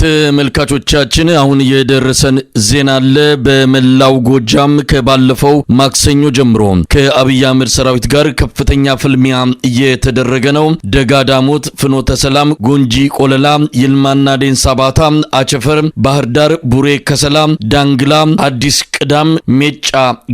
ተመልካቾቻችን አሁን የደረሰን ዜና አለ። በመላው ጎጃም ከባለፈው ማክሰኞ ጀምሮ ከአብይ አህመድ ሰራዊት ጋር ከፍተኛ ፍልሚያ እየተደረገ ነው። ደጋዳሞት፣ ፍኖተ ሰላም፣ ጎንጂ ቆለላ፣ ይልማና ዴንሳ ባታ፣ አቸፈር፣ ባህር ዳር፣ ቡሬ ከሰላ፣ ዳንግላ፣ አዲስ ቅዳም፣ ሜጫ፣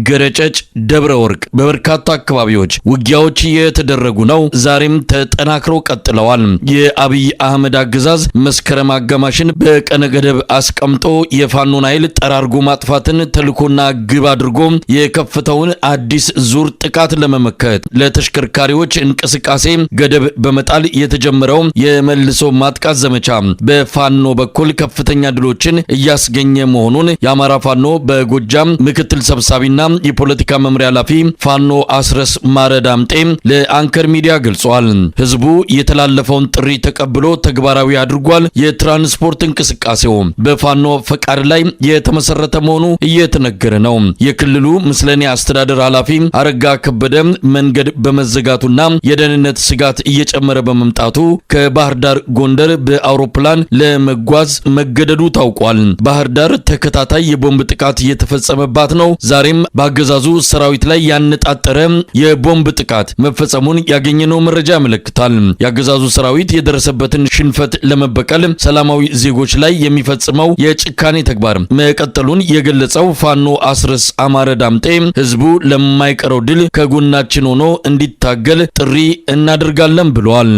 ገረጨጭ፣ ደብረ ወርቅ በበርካታ አካባቢዎች ውጊያዎች እየተደረጉ ነው። ዛሬም ተጠናክረው ቀጥለዋል። የአብይ አህመድ አገዛዝ መስከረም አጋማሽን በቀነ ገደብ አስቀምጦ የፋኖን ኃይል ጠራርጎ ማጥፋትን ተልኮና ግብ አድርጎ የከፈተውን አዲስ ዙር ጥቃት ለመመከት ለተሽከርካሪዎች እንቅስቃሴ ገደብ በመጣል የተጀመረው የመልሶ ማጥቃት ዘመቻ በፋኖ በኩል ከፍተኛ ድሎችን እያስገኘ መሆኑን የአማራ ፋኖ በጎጃም ምክትል ሰብሳቢና የፖለቲካ መምሪያ ኃላፊ ፋኖ አስረስ ማረዳምጤ ለአንከር ሚዲያ ገልጿል። ህዝቡ የተላለፈውን ጥሪ ተቀብሎ ተግባራዊ አድርጓል። የትራንስፖርት እንቅስቃሴው በፋኖ ፈቃድ ላይ የተመሰረተ መሆኑ እየተነገረ ነው። የክልሉ ምስለኔ አስተዳደር ኃላፊ አረጋ ከበደ መንገድ በመዘጋቱና የደህንነት ስጋት እየጨመረ በመምጣቱ ከባህር ዳር ጎንደር በአውሮፕላን ለመጓዝ መገደዱ ታውቋል። ባህር ዳር ተከታታይ የቦምብ ጥቃት እየተፈጸመባት ነው። ዛሬም በአገዛዙ ሰራዊት ላይ ያነጣጠረ የቦምብ ጥቃት መፈጸሙን ያገኘነው መረጃ ያመለክታል። የአገዛዙ ሰራዊት የደረሰበትን ሽንፈት ለመበቀል ሰላማዊ ዜጎች ላይ የሚፈጽመው የጭካኔ ተግባር መቀጠሉን የገለጸው ፋኖ አስረስ አማረ ዳምጤ ህዝቡ ለማይቀረው ድል ከጎናችን ሆኖ እንዲታገል ጥሪ እናደርጋለን ብሏል።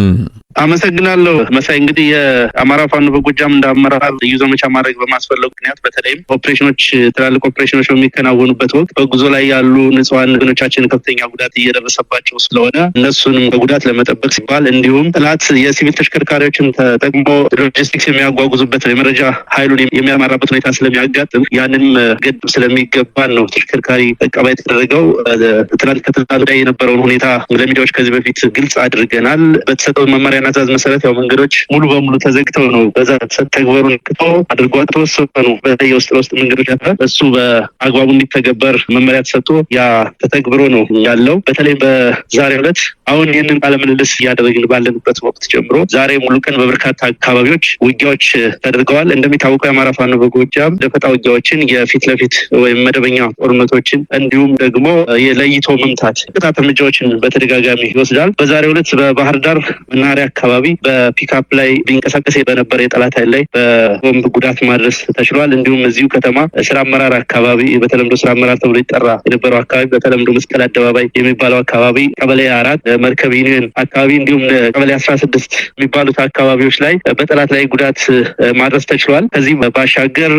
አመሰግናለሁ መሳይ። እንግዲህ የአማራ ፋኖ በጎጃም እንዳመራር ልዩ ዘመቻ ማድረግ በማስፈለጉ ምክንያት በተለይም ኦፕሬሽኖች ትላልቅ ኦፕሬሽኖች በሚከናወኑበት ወቅት በጉዞ ላይ ያሉ ንጹሃን ወገኖቻችን ከፍተኛ ጉዳት እየደረሰባቸው ስለሆነ እነሱንም ከጉዳት ለመጠበቅ ሲባል እንዲሁም ጠላት የሲቪል ተሽከርካሪዎችን ተጠቅሞ ሎጂስቲክስ የሚያጓጉዙበት የመረጃ ኃይሉን የሚያማራበት ሁኔታ ስለሚያጋጥም ያንንም ገድብ ስለሚገባን ነው ተሽከርካሪ እቀባ የተደረገው። ትናንት ከትናንት ላይ የነበረውን ሁኔታ ለሚዲያዎች ከዚህ በፊት ግልጽ አድርገናል። በተሰጠው መመሪያ ትዕዛዝ መሰረት ያው መንገዶች ሙሉ በሙሉ ተዘግተው ነው በዛ ተግባሩን ክቶ አድርጓ ተወሰኑ በተለይ የውስጥ ለውስጥ መንገዶች እሱ በአግባቡ እንዲተገበር መመሪያ ተሰጥቶ ያ ተተግብሮ ነው ያለው። በተለይ በዛሬው ዕለት አሁን ይህንን ቃለ ምልልስ እያደረግን ባለንበት ወቅት ጀምሮ ዛሬ ሙሉ ቀን በበርካታ አካባቢዎች ውጊያዎች ተደርገዋል። እንደሚታወቀው የአማራ ፋኖ በጎጃም ደፈጣ ውጊያዎችን፣ የፊት ለፊት ወይም መደበኛ ጦርነቶችን እንዲሁም ደግሞ የለይቶ መምታት ቅጣት እርምጃዎችን በተደጋጋሚ ይወስዳል። በዛሬው ዕለት በባህር ዳር መናኸሪያ አካባቢ በፒካፕ ላይ ቢንቀሳቀስ በነበረ የጠላት ኃይል ላይ በቦምብ ጉዳት ማድረስ ተችሏል። እንዲሁም እዚሁ ከተማ ስራ አመራር አካባቢ በተለምዶ ስራ አመራር ተብሎ ይጠራ የነበረው አካባቢ በተለምዶ መስቀል አደባባይ የሚባለው አካባቢ ቀበሌ 4 መርከብ ዩኒየን አካባቢ እንዲሁም ቀበሌ 16 የሚባሉት አካባቢዎች ላይ በጠላት ላይ ጉዳት ማድረስ ተችሏል። ከዚህ ባሻገር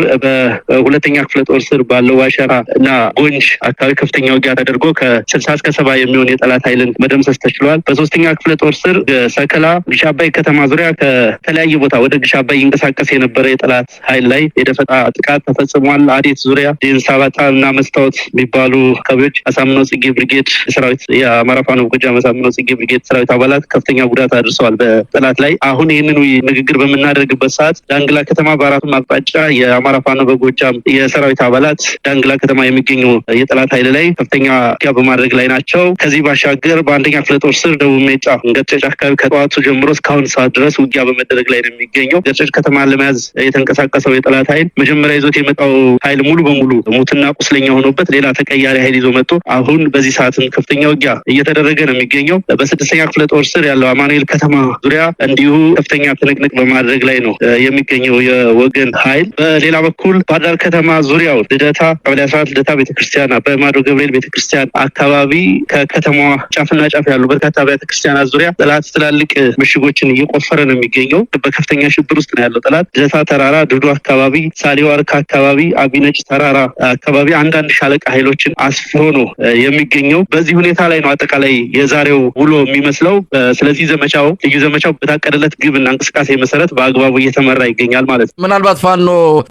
በሁለተኛ ክፍለ ጦር ስር ባለው ዋሸራ እና ጎንጅ አካባቢ ከፍተኛ ውጊያ ተደርጎ ከ60 እስከ 70 የሚሆን የጠላት ኃይልን መደምሰስ ተችሏል። በሶስተኛ ክፍለ ጦር ስር ሰከላ ግሽ አባይ ከተማ ዙሪያ ከተለያየ ቦታ ወደ ግሽ አባይ ይንቀሳቀስ የነበረ የጠላት ኃይል ላይ የደፈጣ ጥቃት ተፈጽሟል። አዴት ዙሪያ ዴንሳ ባታ እና መስታወት የሚባሉ አካባቢዎች አሳምነው ጽጌ ብርጌድ ሰራዊት የአማራ ፋኖ በጎጃም አሳምነው ጽጌ ብርጌድ ሰራዊት አባላት ከፍተኛ ጉዳት አድርሰዋል በጠላት ላይ። አሁን ይህንን ንግግር በምናደርግበት ሰዓት ዳንግላ ከተማ በአራቱም አቅጣጫ የአማራ ፋኖ በጎጃም የሰራዊት አባላት ዳንግላ ከተማ የሚገኙ የጠላት ኃይል ላይ ከፍተኛ ውጊያ በማድረግ ላይ ናቸው። ከዚህ ባሻገር በአንደኛ ክፍለ ጦር ስር ደቡብ ሜጫ ገርጨጭ አካባቢ ከጠዋቱ ጀምሮ እስካሁን ሰዓት ድረስ ውጊያ በመደረግ ላይ ነው የሚገኘው። ገርጨጭ ከተማ ለመያዝ የተንቀሳቀሰው የጠላት ኃይል መጀመሪያ ይዞት የመጣው ኃይል ሙሉ በሙሉ ሙትና ቁስለኛ ሆኖበት ሌላ ተቀያሪ ኃይል ይዞ መጥቶ አሁን በዚህ ሰዓትም ከፍተኛ ውጊያ እየተደረገ ነው የሚገኘው። በስድስተኛ ክፍለ ጦር ስር ያለው አማኑኤል ከተማ ዙሪያ እንዲሁ ከፍተኛ ትንቅንቅ በማድረግ ላይ ነው የሚገኘው የወገን ኃይል። በሌላ በኩል ባህር ዳር ከተማ ዙሪያው ልደታ ቀበሌ 14 ልደታ ቤተክርስቲያን፣ አባይ ማዶ ገብርኤል ቤተክርስቲያን አካባቢ ከከተማዋ ጫፍና ጫፍ ያሉ በርካታ ቤተክርስቲያናት ዙሪያ ጠላት ትላልቅ ምሽጎችን እየቆፈረ ነው የሚገኘው። በከፍተኛ ሽብር ውስጥ ነው ያለው ጠላት። ልደታ ተራራ፣ ድዶ አካባቢ፣ ሳሊዋርካ አካባቢ፣ አቢነጭ ተራራ አካባቢ አንዳንድ ሻለቃ ኃይሎችን አስፍሮ ነው የሚገኘው። በዚህ ሁኔታ ላይ ነው አጠቃላይ የዛሬው ውሎ የሚመስለው። ስለዚህ ልዩ ዘመቻው በታቀደለት ግብና እንቅስቃሴ መሰረት በአግባቡ እየተመራ ይገኛል ማለት ነው። ምናልባት ፋኖ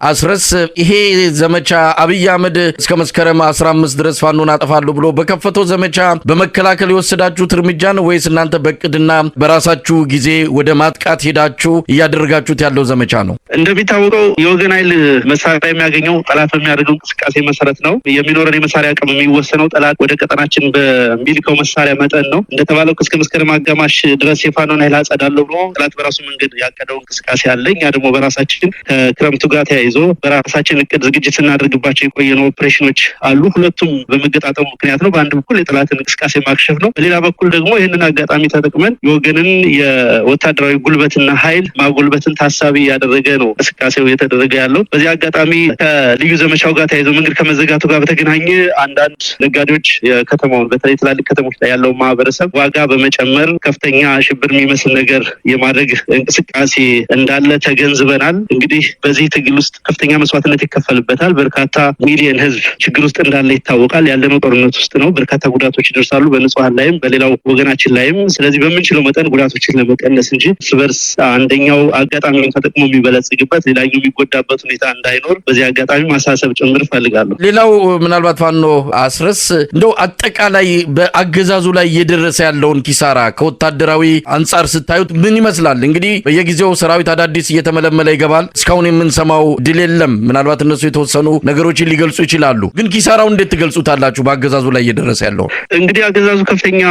አስረስ ይሄ ዘመቻ አብይ አህመድ እስከ መስከረም 15 ድረስ ፋኖን አጠፋለሁ ብሎ በከፈተው ዘመቻ በመከላከል የወሰዳችሁት እርምጃ ነው ወይስ እናንተ በቅድና በራሳችሁ ጊዜ ወደ ማጥቃት ሄዳችሁ እያደረጋችሁት ያለው ዘመቻ ነው? እንደሚታወቀው የወገን ኃይል መሳሪያ የሚያገኘው ጠላት በሚያደርገው እንቅስቃሴ መሰረት ነው። የሚኖረን የመሳሪያ አቅም የሚወሰነው ጠላት ወደ ቀጠናችን በሚልከው መሳሪያ መጠን ነው። እንደተባለው እስከ መስከረም አጋማሽ ድረስ የፋኖን ኃይል አጸዳለሁ ብሎ ጠላት በራሱ መንገድ ያቀደው እንቅስቃሴ አለ። እኛ ደግሞ በራሳችን ከክረምቱ ጋር ተያይዞ በራሳችን እቅድ ዝግጅት ስናደርግባቸው የቆየነው ኦፕሬሽኖች አሉ። ሁለቱም በመገጣጠሙ ምክንያት ነው። በአንድ በኩል የጠላትን እንቅስቃሴ ማክሸፍ ነው፣ በሌላ በኩል ደግሞ ይህንን አጋጣሚ ተጠቅመን የወገንን የወታደራዊ ጉልበትና ኃይል ማጎልበትን ታሳቢ ያደረገ ነው እንቅስቃሴው እየተደረገ ያለው። በዚህ አጋጣሚ ከልዩ ዘመቻው ጋር ተያይዞ መንገድ ከመዘጋቱ ጋር በተገናኘ አንዳንድ ነጋዴዎች የከተማውን በተለይ ትላልቅ ከተሞች ላይ ያለው ማህበረሰብ ዋጋ በመጨመር ከፍተኛ ሽብር የሚመስል ነገር የማድረግ እንቅስቃሴ እንዳለ ተገንዝበናል። እንግዲህ በዚህ ትግል ውስጥ ከፍተኛ መስዋዕትነት ይከፈልበታል። በርካታ ሚሊዮን ህዝብ ችግር ውስጥ እንዳለ ይታወቃል። ያለነው ጦርነት ውስጥ ነው። በርካታ ጉዳቶች ይደርሳሉ በንጹሃን ላይም በሌላው ወገናችን ላይም። ስለዚህ በምንችለው መጠን ጉዳቶችን ለመቀነስ እንጂ እርስ በርስ አንደኛው አጋጣሚውን ተጠቅሞ የሚበለጽግበት ሌላኛው የሚጎዳበት ሁኔታ እንዳይኖር በዚህ አጋጣሚ ማሳሰብ ጭምር እፈልጋለሁ። ሌላው ምናልባት ፋኖ አስረስ እንደው አጠቃላይ በአገዛዙ ላይ እየደረሰ ያለውን ኪሳራ ከወታደራዊ አንጻር ስታዩት ምን ይመስላል? እንግዲህ በየጊዜው ሰራዊት አዳዲስ እየተመለመለ ይገባል። እስካሁን የምንሰማው ድል የለም። ምናልባት እነሱ የተወሰኑ ነገሮችን ሊገልጹ ይችላሉ። ግን ኪሳራው እንዴት ትገልጹታላችሁ? በአገዛዙ ላይ እየደረሰ ያለው እንግዲህ አገዛዙ ከፍተኛ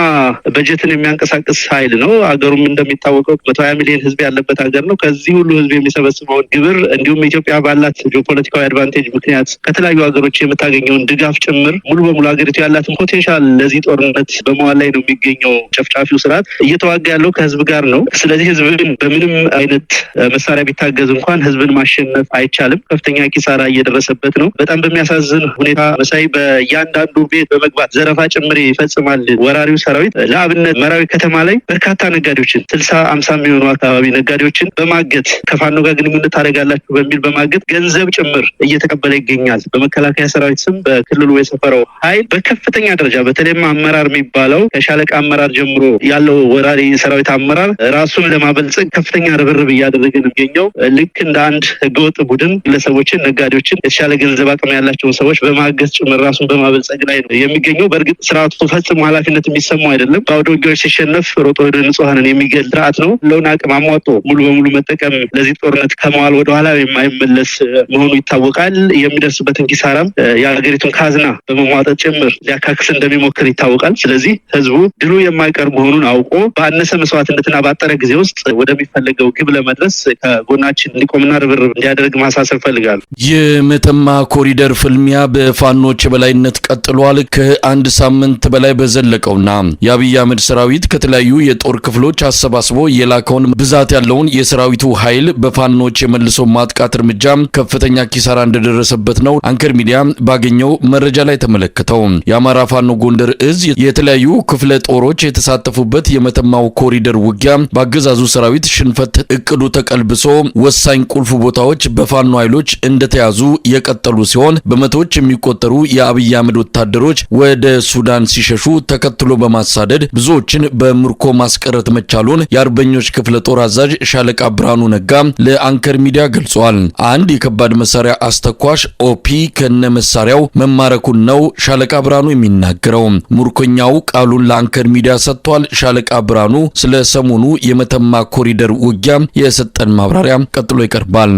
በጀትን የሚያንቀሳቅስ ኃይል ነው። አገሩም እንደሚታወቀው 120 ሚሊዮን ህዝብ ያለበት ሀገር ነው። ከዚህ ሁሉ ህዝብ የሚሰበስበውን ግብር እንዲሁም ኢትዮጵያ ባላት ጂኦፖለቲካዊ አድቫንቴጅ ምክንያት ከተለያዩ ሀገሮች የምታገኘውን ድጋፍ ጭምር ሙሉ በሙሉ ሀገሪቱ ያላትን ፖቴንሻል ለዚህ ጦርነት በመዋል ላይ ነው የሚገኘው። ጨፍጫፊው ስርዓት እየተዋጋ ያለው ከህዝብ ጋር ነው። ስለዚህ ህዝብን በምንም አይነት መሳሪያ ቢታገዝ እንኳን ህዝብን ማሸነፍ አይቻልም። ከፍተኛ ኪሳራ እየደረሰበት ነው። በጣም በሚያሳዝን ሁኔታ መሳይ በእያንዳንዱ ቤት በመግባት ዘረፋ ጭምር ይፈጽማል ወራሪው ሰራዊት። ለአብነት መራዊ ከተማ ላይ በርካታ ነጋዴዎችን 60-50 የሚሆኑ አካባቢ ነጋዴዎችን በማገት ከፋኖ ጋር ግንኙነት ታደርጋላችሁ በሚል በማገት ገንዘብ ጭምር እየተቀበለ ይገኛል። በመከላከያ ሰራዊት ስም በክልሉ የሰፈረው ኃይል በከፍተኛ ደረጃ በተለይም አመራር የሚባለው ከሻለቃ አመራር ጀምሮ ያለው ወራሪ ሰራዊት አመራር ራሱን ለማበልጸግ ከፍተኛ ርብርብ እያደረገ ነው የሚገኘው። ልክ እንደ አንድ ህገወጥ ቡድን ግለሰቦችን፣ ነጋዴዎችን፣ የተሻለ ገንዘብ አቅም ያላቸውን ሰዎች በማገዝ ጭምር ራሱን በማበልጸግ ላይ ነው የሚገኘው። በእርግጥ ስርዓቱ ፈጽሞ ኃላፊነት የሚሰማው አይደለም። በአውደ ውጊያዎች ሲሸነፍ ሮጦ ወደ ንጹሃንን የሚገል ስርዓት ነው። ለውን አቅም አሟጦ ሙሉ በሙሉ መጠቀም ለዚህ ጦርነት ከመዋል ወደኋላ የማይመለስ መሆኑ ይታወቃል። የሚደርስበትን ኪሳራም የሀገሪቱን ካዝና በመሟጠጥ ጭምር ሊያካክስ እንደሚሞክር ይታወቃል። ስለዚህ ህዝቡ ድሉ የማይቀር መሆኑን አውቆ በአነሰ መስዋዕትነትና ባጠረ ጊዜ ውስጥ ወደሚፈለገው ግብ ለመድረስ ከጎናችን እንዲቆምና ርብርብ እንዲያደርግ ማሳሰብ ፈልጋለሁ። የመተማ ኮሪደር ፍልሚያ በፋኖች የበላይነት ቀጥሏል። ከአንድ ሳምንት በላይ በዘለቀውና የአብይ አህመድ ሰራዊት ከተለያዩ የጦር ክፍሎች አሰባስቦ የላከውን ብዛት ያለውን የሰራዊቱ ኃይል በፋኖች የመልሶ ማጥቃት እርምጃ ከፍተኛ ኪሳራ እንደደረሰበት ነው አንከር ሚዲያ ባገኘው መረጃ ላይ ተመለከተው። የአማራ ፋኖ ጎንደር እዝ የተለያዩ ክፍለ ጦሮች የተሳተፉበት የመተማው ኮሪደር ውጊያ በአገዛዙ ሰራዊት ሽንፈት እቅዱ ተቀልብሶ ወሳኝ ቁልፍ ቦታዎች በፋኖ ኃይሎች እንደተያዙ የቀጠሉ ሲሆን በመቶዎች የሚቆጠሩ የአብይ አህመድ ወታደሮች ወደ ሱዳን ሲሸሹ ተከትሎ በማሳደድ ብዙዎችን በምርኮ ማስቀረት መቻሉን የአርበኞች ክፍለ ጦር አዛዥ ሻለቃ ብርሃኑ ነጋ ለአንከር ሚዲያ ገልጿል። አንድ የከባድ መሳሪያ አስተኳሽ ኦፒ ከነ መሳሪያው መማረኩን ነው ሻለቃ ብርሃኑ የሚናገረው። ምርኮኛው ቃሉን ለአንከር ሚዲያ ሰጥቷል። ሻለቃ ብርሃኑ ስለ ሰሞኑ የመተማ ኮሪደር ውጊያ የሰጠን ማብራሪያ ቀጥሎ ይቀርባል።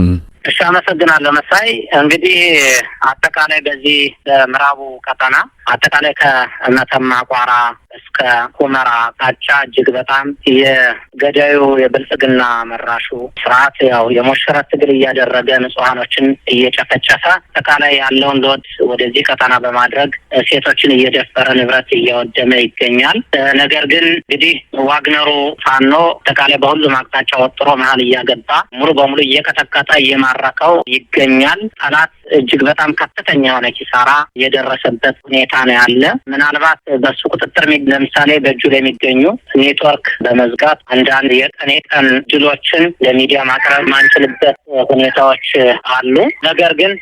እሺ፣ አመሰግናለሁ መሳይ። እንግዲህ አጠቃላይ በዚህ በምዕራቡ ቀጠና አጠቃላይ ከመተማ ቋራ እስከ ሁመራ አቅጣጫ እጅግ በጣም የገዳዩ የብልጽግና መራሹ ስርዓት ያው የሞሸረት ትግል እያደረገ ንጹሃኖችን እየጨፈጨፈ አጠቃላይ ያለውን ሎድ ወደዚህ ቀጠና በማድረግ ሴቶችን እየደፈረ ንብረት እያወደመ ይገኛል። ነገር ግን እንግዲህ ዋግነሩ ፋኖ አጠቃላይ በሁሉም አቅጣጫ ወጥሮ መሀል እያገባ ሙሉ በሙሉ እየቀጠቀጠ እየማረከው ይገኛል። ጠላት እጅግ በጣም ከፍተኛ የሆነ ኪሳራ የደረሰበት ሁኔታ ነው ያለ። ምናልባት በሱ ቁጥጥር ለምሳሌ በእጁ ላይ የሚገኙ ኔትወርክ በመዝጋት አንዳንድ የቀን ድሎችን ለሚዲያ ማቅረብ ማንችልበት ሁኔታዎች አሉ። ነገር ግን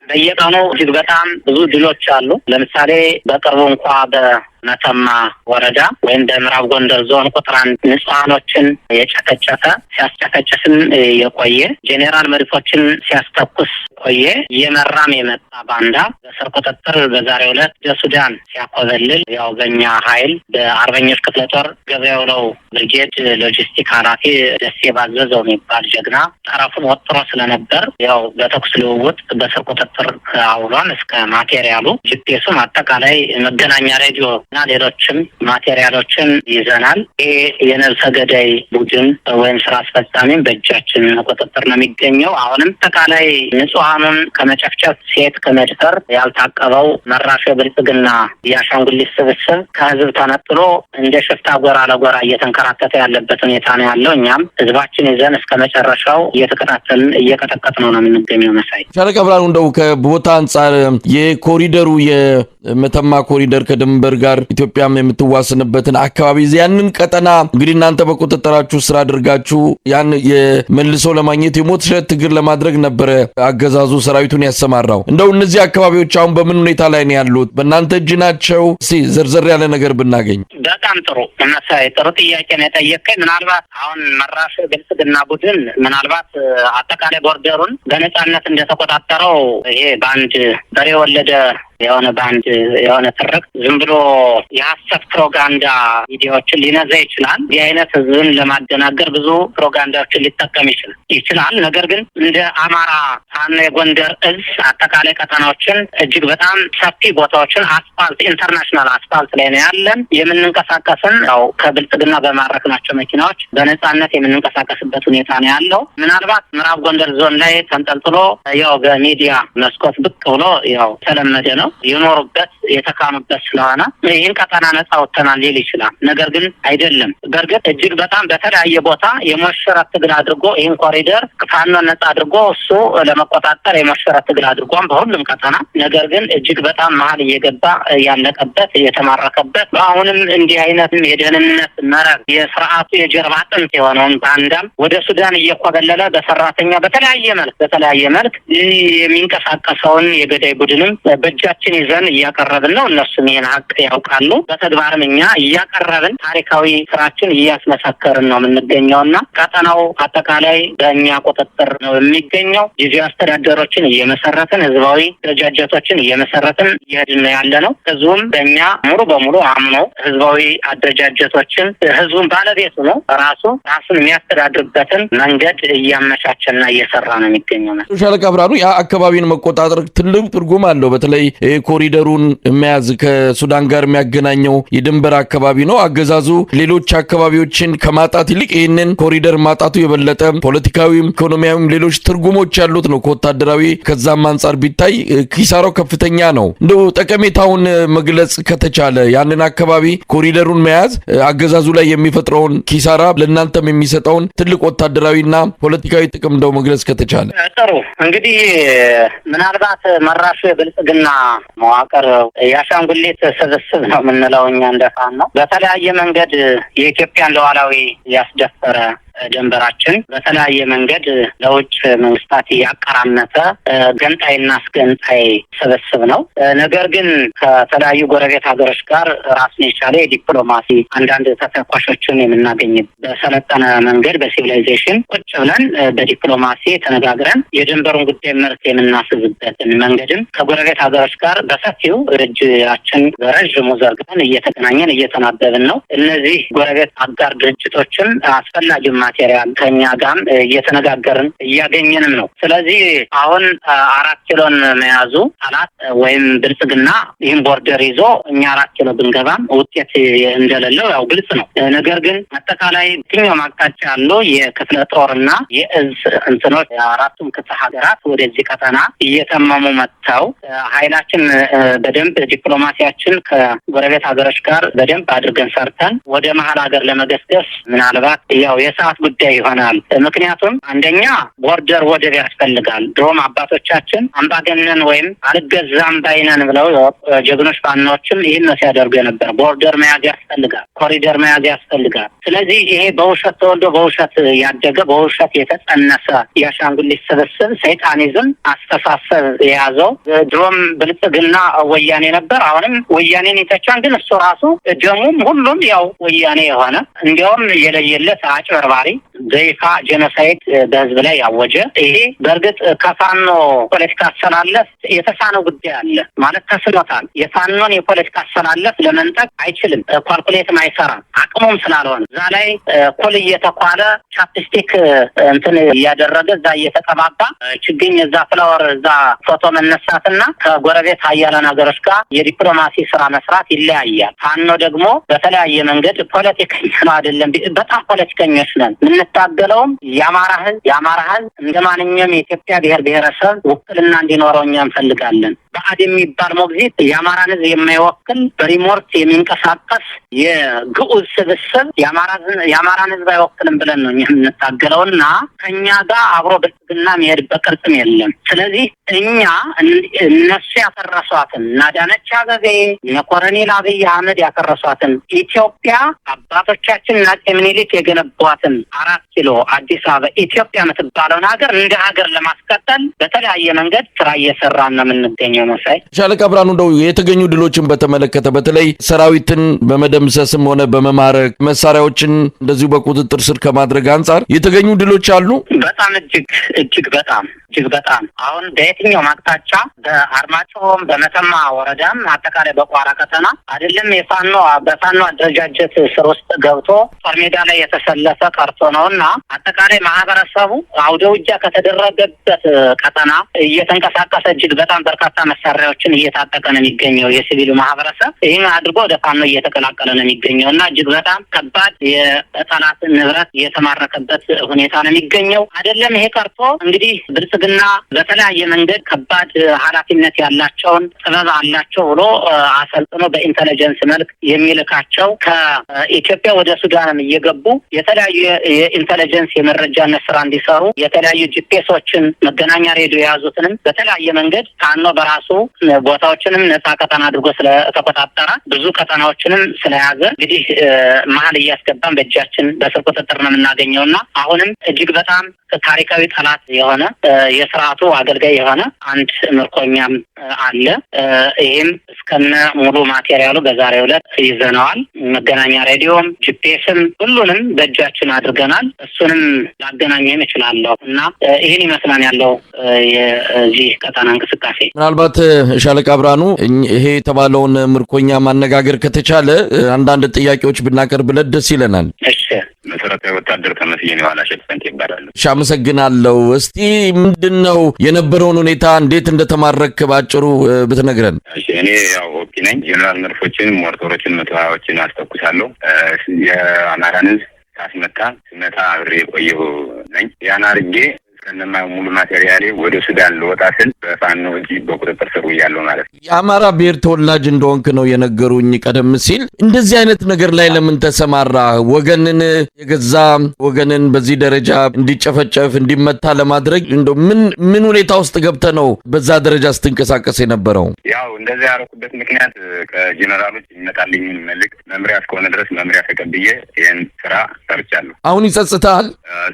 በየቀኑ እጅግ በጣም ብዙ ድሎች አሉ። ለምሳሌ በቅርቡ እንኳ በመተማ ወረዳ ወይም በምዕራብ ጎንደር ዞን ቁጥር 1 ንጹሃኖችን የጨፈጨፈ ሲያስጨፈጭፍም የቆየ ጄኔራል መድፎችን ሲያስተኩስ የቆየ የመራም የመጣ ባንዳ በስር ቁጥጥር በዛሬው ዕለት በሱዳን ሲያቆበልል ያው በእኛ ኃይል በአርበኞች ክፍለ ጦር ገበያው ነው ብርጌድ ሎጂስቲክ ኃላፊ ደሴ ባዘዘው የሚባል ጀግና ጠረፉን ወጥሮ ስለነበር ያው በተኩስ ልውውጥ በስር ቁጥጥር አውሏል። እስከ ማቴሪያሉ ጂፒኤሱም አጠቃላይ መገናኛ ሬዲዮ እና ሌሎችም ማቴሪያሎችን ይዘናል። ይሄ የነብሰ ገዳይ ቡድን ወይም ስራ አስፈጻሚም በእጃችን ቁጥጥር ነው የሚገኘው። አሁንም አጠቃላይ ንጹሃኑን ከመጨፍጨፍ ሴት ከመድፈር ያልታቀበው መራሹ የብልጽግና የአሻንጉሊት ስብስብ ከህዝብ ተነጥሎ እንደ ሽፍታ ጎራ ለጎራ እየተንከራተተ ያለበት ሁኔታ ነው ያለው። እኛም ህዝባችን ይዘን እስከ መጨረሻው እየተከታተልን እየቀጠቀጥነው ነው የምንገኘው። መሳይ ሻለቃ ብርሃኑ፣ እንደው ከቦታ አንጻር የኮሪደሩ የመተማ ኮሪደር ከድንበር ጋር ኢትዮጵያም የምትዋስንበትን አካባቢ ያንን ቀጠና እንግዲህ እናንተ በቁጥጥራችሁ ስራ አድርጋችሁ ያን የመልሶ ለማግኘት የሞት ሽረት ትግል ለማድረግ ነበረ አገዛዙ ሰራዊቱን ያሰማራው። እንደው እነዚህ አካባቢዎች አሁን በምን ሁኔታ ላይ ነው ያሉት? በእናንተ እጅ ናቸው? እስኪ ዘርዘር ያለ ነገር ብናገኝ። በጣም ጥሩ መሳይ፣ ጥሩ ጥያቄ ነው የጠየቀኝ። ምናልባት አሁን መራሹ ብልጽግና ቡድን ምናልባት አጠቃላይ ቦርደሩን በነጻነት እንደተቆጣጠረው ይሄ በአንድ በሬ ወለደ የሆነ ትርክ ዝም ብሎ የሐሰት ፕሮፓጋንዳ ቪዲዮዎችን ሊነዛ ይችላል። ይህ አይነት ህዝብን ለማደናገር ብዙ ፕሮፓጋንዳዎችን ሊጠቀም ይችላል። ነገር ግን እንደ አማራ ፋኖ የጎንደር እዝ አጠቃላይ ቀጠናዎችን እጅግ በጣም ሰፊ ቦታዎችን አስፋልት ኢንተርናሽናል አስፋልት ላይ ነው ያለን። የምንንቀሳቀስን ያው ከብልጽግና በማረክናቸው መኪናዎች በነጻነት የምንንቀሳቀስበት ሁኔታ ነው ያለው። ምናልባት ምዕራብ ጎንደር ዞን ላይ ተንጠልጥሎ ያው በሚዲያ መስኮት ብቅ ብሎ ያው ተለመደ ነው የኖሩበት የተካኑበት ስለሆነ ይህን ቀጠና ነጻ ወጥተናል ሊል ይችላል። ነገር ግን አይደለም። በእርግጥ እጅግ በጣም በተለያየ ቦታ የሞሸረት ትግል አድርጎ ይህን ኮሪደር ፋኖ ነጻ አድርጎ እሱ ለመቆጣጠር የሞሸረት ትግል አድርጓን በሁሉም ቀጠና፣ ነገር ግን እጅግ በጣም መሀል እየገባ ያለቀበት የተማረከበት በአሁንም እንዲህ አይነት የደህንነት መረብ የስርዓቱ የጀርባ አጥንት የሆነውን ባንዳም ወደ ሱዳን እየኮበለለ በሰራተኛ በተለያየ መልክ የሚንቀሳቀሰውን የገዳይ ቡድንም በእጃችን ይዘን እያቀረብን ነው። እነሱም ይህን ሀቅ ያውቃሉ። በተግባርም እኛ እያቀረብን ታሪካዊ ስራችን እያስመሰከርን ነው የምንገኘውና ቀጠናው አጠቃላይ በእኛ ቁጥጥር ነው የሚገኘው። ጊዜያዊ አስተዳደሮችን እየመሰረትን ህዝባዊ አደረጃጀቶችን እየመሰረትን እየሄድን ያለ ነው። ህዝቡም በእኛ ሙሉ በሙሉ አምኖ ህዝባዊ አደረጃጀቶችን ህዝቡን ባለቤቱ ነው ራሱን የሚያስተዳድርበትን መንገድ እያመቻቸና እየሰራ ነው የሚገኘው። ሻለቃ ብርሃኑ፣ ያ አካባቢን መቆጣጠር ትልቅ ትርጉም አለው። በተለይ ኮሪደሩን መያዝ ከሱዳን ጋር የሚያገናኘው የድንበር አካባቢ ነው። አገዛዙ ሌሎች አካባቢዎችን ከማጣት ይልቅ ይህንን ኮሪደር ማጣቱ የበለጠ ፖለቲካዊም ኢኮኖሚያዊም ሌሎች ትርጉሞች ያሉት ነው ከወታደራዊ ከዛም አንጻር ቢታይ ኪሳራው ከፍተኛ ነው። እንደው ጠቀሜታውን መግለጽ ከተቻለ ያንን አካባቢ ኮሪደሩን መያዝ አገዛዙ ላይ የሚፈጥረውን ኪሳራ ለእናንተም የሚሰጠውን ትልቅ ወታደራዊና ፖለቲካዊ ጥቅም እንደው መግለጽ ከተቻለ። ጥሩ እንግዲህ ምናልባት መራሹ የብልጽግና መዋቅር የአሻንጉሊት ስብስብ ነው የምንለው እኛ እንደፋን ነው። በተለያየ መንገድ የኢትዮጵያን ሉዓላዊ ያስደፈረ ድንበራችን በተለያየ መንገድ ለውጭ መንግስታት ያቀራመተ ገንጣይና አስገንጣይ ስብስብ ነው። ነገር ግን ከተለያዩ ጎረቤት ሀገሮች ጋር ራሱን የቻለ የዲፕሎማሲ አንዳንድ ተተኳሾችን የምናገኝበት በሰለጠነ መንገድ በሲቪላይዜሽን ቁጭ ብለን በዲፕሎማሲ ተነጋግረን የድንበሩን ጉዳይ መርት የምናስዝበትን መንገድም ከጎረቤት ሀገሮች ጋር በሰፊው እጃችን በረዥሙ ዘርግተን እየተገናኘን እየተናበብን ነው። እነዚህ ጎረቤት አጋር ድርጅቶችም አስፈላጊ ማቴሪያል ከኛ ጋር እየተነጋገርን እያገኘንም ነው። ስለዚህ አሁን 4 ኪሎን መያዙ ጠላት ወይም ብልጽግና ይህን ቦርደር ይዞ እኛ 4 ኪሎ ብንገባም ውጤት እንደሌለው ያው ግልጽ ነው። ነገር ግን አጠቃላይ የትኛውም አቅጣጫ ያለው የክፍለ ጦርና የእዝ እንትኖች አራቱም ክፍለ ሀገራት ወደዚህ ቀጠና እየተመሙ መጥተው ኃይላችን በደንብ ዲፕሎማሲያችን ከጎረቤት ሀገሮች ጋር በደንብ አድርገን ሰርተን ወደ መሀል ሀገር ለመገስገስ ምናልባት ያው የሰዓት ጉዳይ ይሆናል። ምክንያቱም አንደኛ ቦርደር ወደብ ያስፈልጋል። ድሮም አባቶቻችን አምባገነን ወይም አልገዛም ባይነን ብለው ጀግኖች ፋኖችም ይህን ነው ሲያደርጉ የነበር። ቦርደር መያዝ ያስፈልጋል፣ ኮሪደር መያዝ ያስፈልጋል። ስለዚህ ይሄ በውሸት ተወልዶ በውሸት ያደገ በውሸት የተጸነሰ የአሻንጉሊት ስብስብ ሰይጣኒዝም አስተሳሰብ የያዘው ድሮም ብልጽግና ወያኔ ነበር፣ አሁንም ወያኔን ይተቻን። ግን እሱ ራሱ ደሙም ሁሉም ያው ወያኔ የሆነ እንዲያውም የለየለት አጭበርባሪ ዘይፋ ጄኖሳይድ በህዝብ ላይ ያወጀ ይሄ በእርግጥ ከፋኖ ፖለቲካ አሰላለፍ የተሳነው ጉዳይ አለ ማለት ተስኖታል። የፋኖን የፖለቲካ አሰላለፍ ለመንጠቅ አይችልም፣ ኳልኩሌትም አይሰራም፣ አቅሙም ስላልሆነ እዛ ላይ ኮል እየተኳለ ቻፕስቲክ እንትን እያደረገ እዛ እየተቀባባ ችግኝ እዛ ፍላወር እዛ ፎቶ መነሳትና ከጎረቤት ሀያላን ሀገሮች ጋር የዲፕሎማሲ ስራ መስራት ይለያያል። ፋኖ ደግሞ በተለያየ መንገድ ፖለቲከኛ ነው አይደለም፣ በጣም ፖለቲከኞች ነን። የምንታገለውም የአማራ ህዝብ እንደ ማንኛውም የኢትዮጵያ ብሔር ብሔረሰብ ውክልና እንዲኖረው እኛ እንፈልጋለን። በአድ የሚባል ሞግዚት የአማራን ህዝብ የማይወክል በሪሞርት የሚንቀሳቀስ የግዑዝ ስብስብ የአማራን ህዝብ አይወክልም ብለን ነው የምንታገለውና ከኛ ጋር አብሮ ብልጽግና የሚሄድበት ቅርጽም የለም። ስለዚህ እኛ እነሱ ያፈረሷትን እና አዳነች አቤቤ እነ ኮሎኔል አብይ አህመድ ያፈረሷትን ኢትዮጵያ አባቶቻችን እና አፄ ምኒልክ የገነቧትን 4 ኪሎ አዲስ አበባ ኢትዮጵያ የምትባለውን ሀገር እንደ ሀገር ለማስቀጠል በተለያየ መንገድ ስራ እየሰራን ነው የምንገኘው። መሳይ ሻለቃ ብርሃኑ እንደው የተገኙ ድሎችን በተመለከተ በተለይ ሰራዊትን በመደምሰስም ሆነ በመማረክ መሳሪያዎችን እንደዚሁ በቁጥጥር ስር ከማድረግ አንጻር የተገኙ ድሎች አሉ። በጣም እጅግ በጣም አሁን በየትኛው አቅጣጫ በአርማጭሆም በመተማ ወረዳም አጠቃላይ በቋራ ከተማ አይደለም በፋኖ አደረጃጀት ስር ውስጥ ገብቶ ጦር ሜዳ ላይ የተሰለፈ ቀርቶ ነውና አጠቃላይ ማህበረሰቡ አውደ ውጊያ ከተደረገበት ቀጠና እየተንቀሳቀሰ እጅግ በጣም በርካታ መሳሪያዎችን እየታጠቀ ነው የሚገኘው። የሲቪሉ ማህበረሰብ ይህን አድርጎ ወደ ፋኖ እየተቀላቀለ ነው የሚገኘው እና እጅግ በጣም ከባድ የጠላት ንብረት እየተማረከበት ሁኔታ ነው የሚገኘው። አይደለም ይሄ ቀርቶ እንግዲህ ብልጽግና በተለያየ መንገድ ከባድ ኃላፊነት ያላቸውን ጥበብ አላቸው ብሎ አሰልጥኖ በኢንተለጀንስ መልክ የሚልካቸው ከኢትዮጵያ ወደ ሱዳንም እየገቡ የተለያዩ የኢንተለጀንስ የመረጃነት ስራ እንዲሰሩ የተለያዩ ጂፒኤሶችን መገናኛ ሬዲዮ የያዙትንም በተለያየ መንገድ ፋኖ በራሱ ቦታዎችንም ነጻ ቀጠና አድርጎ ስለተቆጣጠረ ብዙ ቀጠናዎችንም ስለያዘ እንግዲህ መሀል እያስገባን በእጃችን በስር ቁጥጥር ነው የምናገኘውና አሁንም እጅግ በጣም ታሪካዊ ጠላት የሆነ የስርዓቱ አገልጋይ የሆነ አንድ ምርኮኛም አለ። ይህም እስከነ ሙሉ ማቴሪያሉ በዛሬው ዕለት ይዘነዋል። መገናኛ ሬዲዮም ጂፒኤስም ሁሉንም በእጃችን አድርገናል። እሱንም ላገናኘን እችላለሁ እና ይህን ይመስላል ያለው የዚህ ቀጠና እንቅስቃሴ። ምናልባት ሻለቃ ብርሃኑ ይሄ የተባለውን ምርኮኛ ማነጋገር ከተቻለ አንዳንድ ጥያቄዎች ብናቀርብለት ደስ ይለናል። እሺ። መሰረታዊ ወታደር ተመስገን የዋላሸት ፈንቴ ይባላል። አመሰግናለሁ። እስቲ ምንድነው የነበረውን ሁኔታ እንዴት እንደተማረክ ባጭሩ ብትነግረን። እሺ። እኔ ያው ኦፒ ነኝ። ጀነራል መርፎችን ሞርተሮችን 120ዎችን አስተኩሳለሁ። የአማራን ህዝብ ስመታ አብሬ የቆየሁ ነኝ። ያን አድርጌ ከነማ ሙሉ ማቴሪያሌ ወደ ሱዳን ልወጣ ስል በፋኖ እጅ በቁጥጥር ስር ውያለሁ ማለት ነው። የአማራ ብሔር ተወላጅ እንደሆንክ ነው የነገሩኝ ቀደም ሲል። እንደዚህ አይነት ነገር ላይ ለምን ተሰማራ? የገዛ ወገንን በዚህ ደረጃ እንዲጨፈጨፍ እንዲመታ ለማድረግ እንደው ምን ሁኔታ ውስጥ ገብተህ ነው በዛ ደረጃ ስትንቀሳቀስ የነበረው? ያው እንደዚህ ያደረኩበት ምክንያት ከጄኔራሎች ይመጣልኝ መልእክት መምሪያ እስከሆነ ድረስ መምሪያ ተቀብዬ ይህን ስራ ሰርቻለሁ። አሁን ይጸጽታል?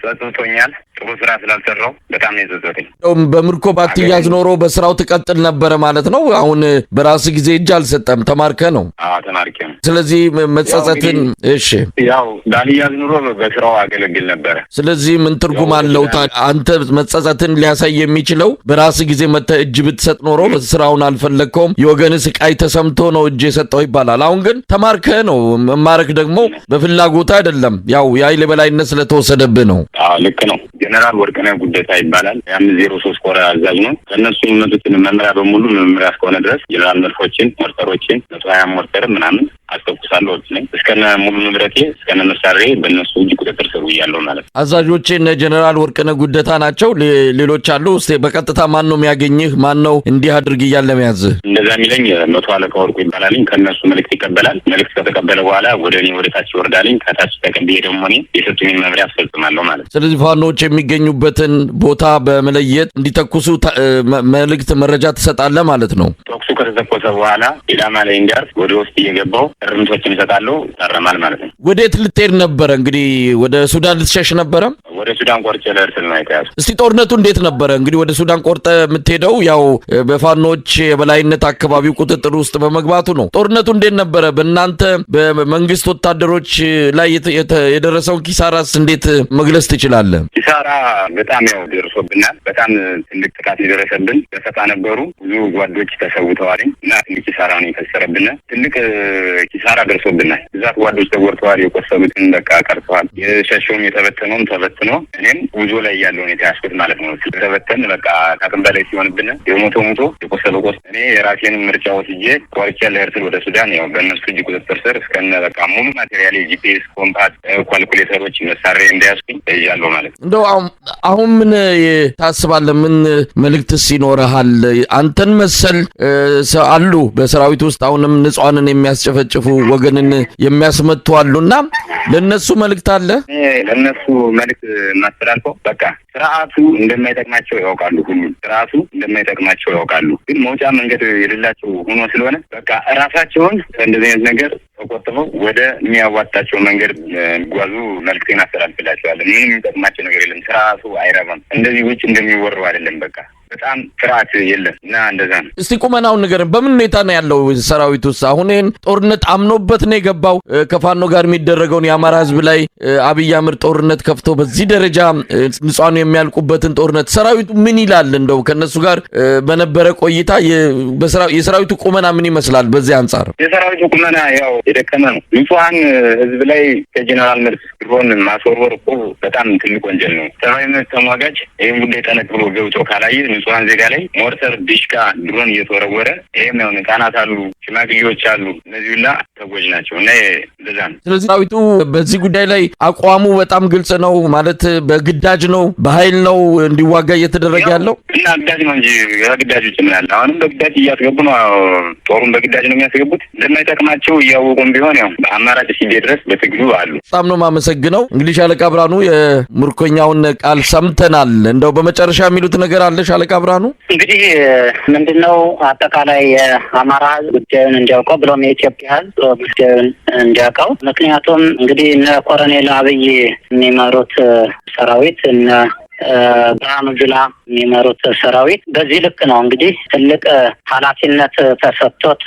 ጸጽቶኛል። ጥሩ ስራ ስላልሰራው በጣም ነው የጸጸተኝ። በምርኮ ባትያዝ ኖሮ በስራው ትቀጥል ነበረ ማለት ነው። አሁን በራስ ጊዜ እጅ አልሰጠም፣ ተማርከ ነው። ተማርኬ ነው። ስለዚህ መጸጸትን እሺ፣ ያው ባልያዝ ኑሮ በስራው አገለግል ነበረ። ስለዚህ ምን ትርጉም አለው? አንተ መጸጸትን ሊያሳይ የሚችለው በራስ ጊዜ መተህ እጅ ብትሰጥ ኖሮ ስራውን አልፈለግከውም፣ የወገን ስቃይ ተሰምቶ ነው እጅ የሰጠው ይባላል። አሁን ግን ተማርከ ነው። መማረክ ደግሞ በፍላጎት አይደለም፣ ያው የኃይል በላይነት ስለተወሰደብህ ነው። ልክ ነው። ጀነራል ወርቅነህ ጉደታ ይባላል። 503 ኮር አዛዥ ነው። ከነሱ የሚመጡትን መመሪያ በሙሉ መመሪያ እስከሆነ ድረስ ጀነራል መርፎችን፣ ሞርተሮችን 120 ሞርተር ምናምን አስተኩሳለሁ ነኝ። እስከነ ሙሉ ንብረቴ እስከነ መሳሪያዬ በእነሱ እጅ ቁጥጥር ስር ውያለሁ ማለት ነው። አዛዦቼ እነ ጀነራል ወርቅነህ ጉደታ ናቸው? ሌሎች አሉ? እስቲ በቀጥታ ማን ነው የሚያገኝህ? ማን ነው እንዲህ አድርግ እያለ የሚያዝህ? እንደዛ የሚለኝ 100 አለቃ ወርቁ ይባላልኝ። ከነሱ መልእክት ይቀበላል። መልእክት ከተቀበለ በኋላ ወደ እኔ ወደ ታች ይወርዳልኝ። ከታች ተቀብዬ ደግሞ እኔ የሰጡኝን መመሪያ አስፈጽማለሁ ማለት ነው። ስለዚህ ፋኖች የሚገኙበትን ቦታ በመለየት እንዲተኩሱ መልእክት መረጃ ትሰጣለህ ማለት ነው። ተኩሱ ከተተኮሰ በኋላ ኢላማ ላይ እንዲያርፍ ወደ ውስጥ እየገባው እርምቶችን ይሰጣሉ። ታረማል ማለት ነው። ወዴት ልትሄድ ነበረ? እንግዲህ ወደ ሱዳን ልትሸሽ ነበረ? ወደ ወደ ሱዳን ቆርጬ ለእርስ ነው የተያዙ። እስቲ ጦርነቱ እንዴት ነበረ? እንግዲህ ወደ ሱዳን ቆርጠ የምትሄደው ያው በፋኖች የበላይነት አካባቢው ቁጥጥር ውስጥ በመግባቱ ነው። ጦርነቱ እንዴት ነበረ? በእናንተ በመንግስት ወታደሮች ላይ የደረሰውን ኪሳራስ እንዴት መግለጽ ትችላለህ? ኪሳራ በጣም ያው ደርሶብናል። በጣም ትልቅ ጥቃት የደረሰብን በፈታ ነበሩ። ብዙ ጓዶች ተሰውተዋል እና ትልቅ ኪሳራ ነው የከሰረብን። ትልቅ ኪሳራ ደርሶብናል። ብዛት ጓዶች ተጎድተዋል። የቆሰሉትን በቃ ቀርተዋል። የሸሸውም የተበተነውም ተበትኖ እኔም ጉዞ ላይ ያለውን የተያዝኩት ማለት ነው። ስለተበተን በቃ ከአቅም በላይ ሲሆንብን የሞቶ የቆሰለው ቆስ እኔ የራሴን ምርጫ ወስጄ ቆርጬ ለእርስ ወደ ሱዳን ያው በእነሱ እጅ ቁጥጥር ስር እስከነ በቃ ሙሉ ማቴሪያል ጂፒኤስ፣ ኮምፓስ፣ ኳልኩሌተሮች መሳሪያ እንዳያስኩኝ እያለሁ ማለት ነው። እንደው አሁን ምን ታስባለህ? ምን መልእክትስ ይኖርሃል? አንተን መሰል አሉ በሰራዊት ውስጥ አሁንም ንጹሃንን የሚያስጨፈጭፉ ወገንን የሚያስመቱ አሉና ለነሱ መልእክት አለ? ለነሱ መልእክት ማስተላልፈው በቃ ስርዓቱ እንደማይጠቅማቸው ያውቃሉ። ሁሉም ስርዓቱ እንደማይጠቅማቸው ያውቃሉ። ግን መውጫ መንገድ የሌላቸው ሆኖ ስለሆነ በቃ ራሳቸውን እንደዚህ አይነት ነገር ተቆጥበው ወደ የሚያዋጣቸው መንገድ ጓዙ መልእክቴን አስተላልፍላቸዋለሁ። ምንም የሚጠቅማቸው ነገር የለም። ስርዓቱ አይረባም። እንደዚህ ውጭ እንደሚወራው አይደለም። በቃ በጣም ፍርሃት የለም እና እንደዛ ነው። እስቲ ቁመናውን ንገረን። በምን ሁኔታ ነው ያለው ሰራዊት ውስጥ? አሁን ይሄን ጦርነት አምኖበት ነው የገባው? ከፋኖ ጋር የሚደረገውን የአማራ ህዝብ ላይ አብይ አህመድ ጦርነት ከፍቶ በዚህ ደረጃ ንጹሃኑ የሚያልቁበትን ጦርነት ሰራዊቱ ምን ይላል? እንደው ከነሱ ጋር በነበረ ቆይታ የሰራዊቱ ቁመና ምን ይመስላል? በዚህ አንጻር የሰራዊቱ ቁመና ያው የደከመ ነው። ንጹሃን ህዝብ ላይ ከጀነራል መርስ ድሮን ማስወርወር እኮ በጣም ትልቅ ወንጀል ነው። ሰብአዊ መብት ተሟጋች ይህን ጉዳይ ጠነቅ ብሎ ገብቶ ካላየ ንጹሃን ዜጋ ላይ ሞርተር፣ ዲሽቃ፣ ድሮን እየተወረወረ ይህም ያው ህጻናት አሉ፣ ሽማግሌዎች አሉ። እነዚህ ሁላ ተጎጂ ናቸው እና እንደዛ ነው። ስለዚህ ሰራዊቱ በዚህ ጉዳይ ላይ አቋሙ በጣም ግልጽ ነው ማለት በግዳጅ ነው በኃይል ነው እንዲዋጋ እየተደረገ ያለው እና ግዳጅ ነው እንጂ ግዳጅ ውጭ ምን አለ? አሁንም በግዳጅ እያስገቡ ነው። ጦሩን በግዳጅ ነው የሚያስገቡት። እንደማይጠቅማቸው እያወቁም ቢሆን ያው በአማራጭ ሲዴ ድረስ በትግሉ አሉ። በጣም ነው የማመሰግነው። እንግዲህ ሻለቃ ብርሃኑ የምርኮኛውን ቃል ሰምተናል። እንደው በመጨረሻ የሚሉት ነገር አለ ሻለቃ ብርሃኑ? እንግዲህ ምንድነው አጠቃላይ የአማራ ህዝብ ጉዳዩን እንዲያውቀው ብሎም የኢትዮጵያ ህዝብ ጉዳዩን እንዲያውቀው። ምክንያቱም እንግዲህ እነ ኮሎኔል አብይ የሚመሩት ሰራዊት እነ ብርሃኑ ጁላ የሚመሩት ሰራዊት በዚህ ልክ ነው እንግዲህ ትልቅ ኃላፊነት ተሰጥቶት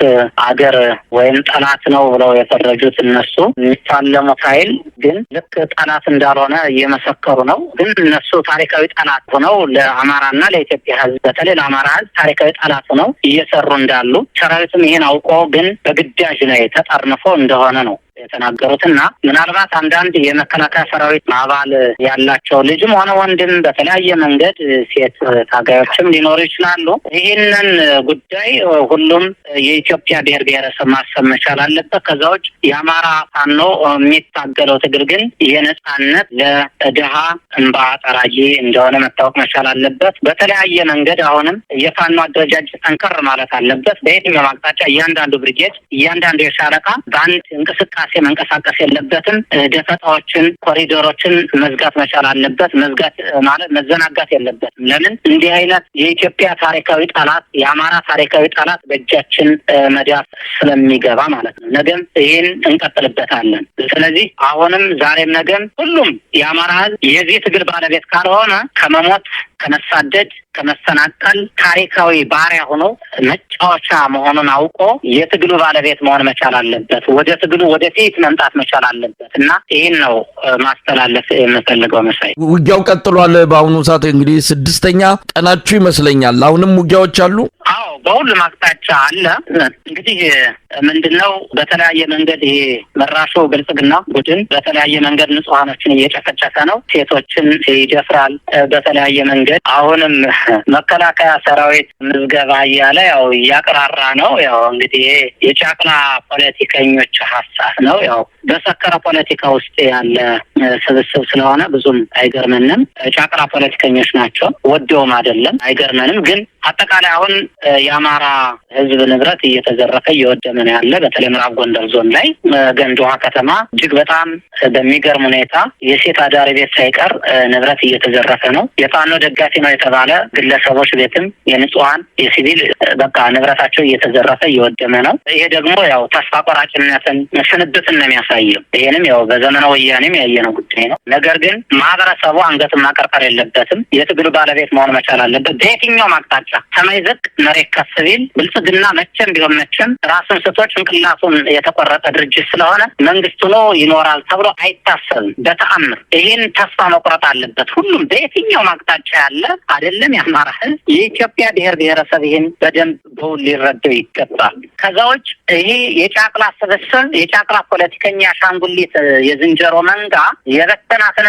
አገር ወይም ጠላት ነው ብለው የፈረጁት እነሱ የሚፋለሙት ኃይል ግን ልክ ጠላት እንዳልሆነ እየመሰከሩ ነው። ግን እነሱ ታሪካዊ ጠላት ሆነው ለአማራና ለኢትዮጵያ ህዝብ በተለይ ለአማራ ህዝብ ታሪካዊ ጠላት ሆነው እየሰሩ እንዳሉ ሰራዊትም ይሄን አውቆ ግን በግዳጅ ላይ ተጠርንፎ እንደሆነ ነው የተናገሩትና ምናልባት አንዳንድ የመከላከያ ሰራዊት አባል ያላቸው ልጅም ሆነ ወንድም በተለያየ መንገድ ሴት ታጋዮችም ሊኖሩ ይችላሉ። ይህንን ጉዳይ ሁሉም የኢትዮጵያ ብሔር ብሔረሰብ ማሰብ መቻል አለበት። ከዛ ውጭ የአማራ ፋኖ የሚታገለው ትግል ግን የነጻነት ለድሃ እንባ ጠራጊ እንደሆነ መታወቅ መቻል አለበት። በተለያየ መንገድ አሁንም የፋኖ አደረጃጀት ጠንከር ማለት አለበት። በየትኛውም አቅጣጫ እያንዳንዱ ብርጌድ፣ እያንዳንዱ የሻለቃ በአንድ እንቅስቃሴ መንቀሳቀስ የለበትም። ደፈጣዎችን፣ ኮሪዶሮችን መዝጋት መቻል አለበት። መዝጋት ማለት መዘናጋት የለበትም። ለምን እንዲህ አይነት የኢትዮጵያ ታሪካዊ ጠላት የአማራ ታሪካዊ ጠላት በእጃችን መዳፍ ስለሚገባ ማለት ነው። ነገም ይህን እንቀጥልበታለን። ስለዚህ አሁንም ዛሬም ነገም ሁሉም የአማራ ህዝብ የዚህ ትግል ባለቤት ካልሆነ ከመሞት ከመሳደድ ከመሰናቀል ታሪካዊ ባሪያ ሆኖ መጫወቻ መሆኑን አውቆ የትግሉ ባለቤት መሆን መቻል አለበት። ወደ ትግሉ ወደፊት መምጣት መቻል አለበት እና ይህን ነው ማስተላለፍ የምፈልገው። መሳይ ውጊያው ቀጥሏል። በአሁኑ ሰዓት እንግዲህ 6ኛ ቀናችሁ ይመስለኛል። አሁንም ውጊያዎች አሉ? አዎ፣ በሁሉም አቅጣጫ አለ። እንግዲህ ምንድነው በተለያየ መንገድ ይሄ መራሹ ብልጽግና ቡድን በተለያየ መንገድ ንጹሃኖችን እየጨፈጨፈ ነው። ሴቶችን ይደፍራል በተለያየ መንገድ። አሁንም መከላከያ ሰራዊት ምዝገባ እያለ ያው እያቀራራ ነው። ያው እንግዲህ የጫቅላ ፖለቲከኞች ሀሳብ ነው። ያው በሰከረ ፖለቲካ ውስጥ ያለ ስብስብ ስለሆነ ብዙም አይገርመንም። ጫቅላ ፖለቲከኞች ናቸው፣ ወደውም አይደለም፣ አይገርመንም። ግን አጠቃላይ አሁን የአማራ ህዝብ ንብረት እየተዘረፈ እየወደመ ነው ያለ። በተለይ ምዕራብ ጎንደር ዞን ላይ ገንደ ውሃ ከተማ እጅግ በጣም በሚገርም ሁኔታ የሴት አዳሪ ቤት ሳይቀር ንብረት እየተዘረፈ ነው። የፋኖ ደጋፊ ነው የተባለ ግለሰቦች ቤትም የንጹሃን የሲቪል በቃ ንብረታቸው እየተዘረፈ እየወደመ ነው። ይሄ ደግሞ ያው ተስፋ ቆራጭነትን ስንብትን ነው የሚያሳየው። ይሄንም ያው በዘመነ ወያኔም ያየነው ጉዳይ ነው። ነገር ግን ማህበረሰቡ አንገቱን ማቀርቀር የለበትም። የትግሉ ባለቤት መሆን መቻል አለበት። በየትኛውም አቅጣጫ ሰማይ ዝቅ መሬት ከፍ ቢል ብልጽግና መቼም ቢሆን መቼም ራሱን ስቶ ጭንቅላቱን የተቆረጠ ድርጅት ስለሆነ መንግስቱ ነው ይኖራል ተብሎ አይታሰብም በተአምር። ይህን ተስፋ መቁረጥ አለበት ሁሉም በየትኛውም አቅጣጫ ያለ አይደለም የአማራ ህዝብ፣ የኢትዮጵያ ብሔር ብሔረሰብ ይህን በደንብ በውል ሊረዳው ይገባል። ከዛ ውጭ ይሄ የጫቅላ ስብስብ የጫቅላ ፖለቲከኛ አሻንጉሊት የዝንጀሮ መንጋ የበተናትን